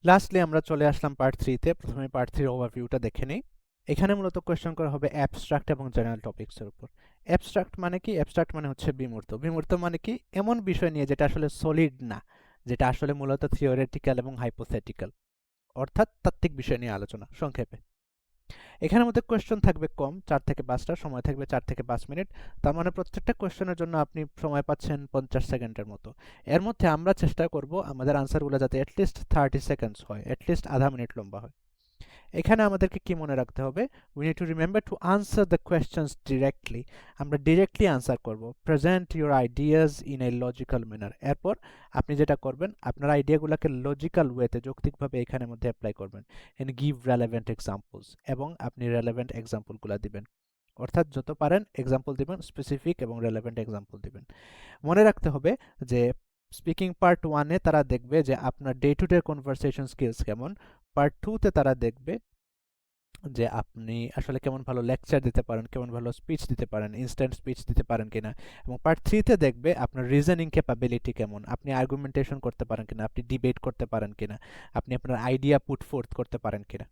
Lastly আমরা চলে আসলাম part 3 তে। প্রথমে পার্ট 3 এর ওভারভিউটা দেখে নেই। এখানে মূলত কোয়েশ্চেন করা হবে অ্যাবস্ট্রাক্ট এবং জেনারেল টপিকস এর উপর। অ্যাবস্ট্রাক্ট মানে কি? অ্যাবস্ট্রাক্ট মানে হচ্ছে বিমূর্ত। বিমূর্ত মানে কি? এমন বিষয় নিয়ে যেটা আসলে সলিড না, যেটা আসলে মূলত থিওরিটিক্যাল এবং হাইপোথেটিক্যাল, অর্থাৎ তাত্ত্বিক বিষয় নিয়ে আলোচনা সংক্ষেপে। এখানের মধ্যে কোয়েশ্চেন থাকবে কম, 4 থেকে 5টা, সময় থাকবে 4 থেকে 5 মিনিট। তার মানে প্রত্যেকটা কোয়েশ্চেনের জন্য আপনি সময় পাচ্ছেন 50 সেকেন্ডের মতো। এর মধ্যে আমরা চেষ্টা করব আমাদের আনসারগুলো যাতে অ্যাটলিস্ট 30 সেকেন্ডস হয়, অ্যাটলিস্ট আধা মিনিট লম্বা হয়। এখানে আমাদেরকে কি মনে রাখতে হবে? We need to remember to answer the questions directly. আমরা ডিরেক্টলি আনসার করব। Present your ideas in a logical manner. এরপর আপনি যেটা করবেন, আপনার আইডিয়াগুলোকে লজিক্যাল ওয়েতে, যৌক্তিকভাবে এখানের মধ্যে অ্যাপ্লাই করবেন। এন্ড গিভ রেলেভেন্ট এক্সাম্পলস, এবং আপনি রেলেভেন্ট এক্সাম্পলগুলো দিবেন। অর্থাৎ যত পারেন এক্সাম্পল দিবেন, স্পেসিফিক এবং রেলেভেন্ট এক্সাম্পল দিবেন। মনে রাখতে হবে যে স্পিকিং পার্ট 1-এ তারা দেখবে যে আপনার day to day conversation skills কেমন। পার্ট 2-তে তারা দেখবে যে আপনি আসলে কেমন ভালো লেকচার দিতে পারেন, কেমন ভালো স্পিচ দিতে পারেন, ইনস্ট্যান্ট স্পিচ দিতে পারেন কিনা। এবং পার্ট 3-তে দেখবে আপনার রিজনিং ক্যাপাবিলিটি কেমন, আপনি আর্গুমেন্টেশন করতে পারেন কিনা, আপনি ডিবেট করতে পারেন কিনা, আপনি আপনার আইডিয়া পুট ফোর্থ করতে পারেন কিনা।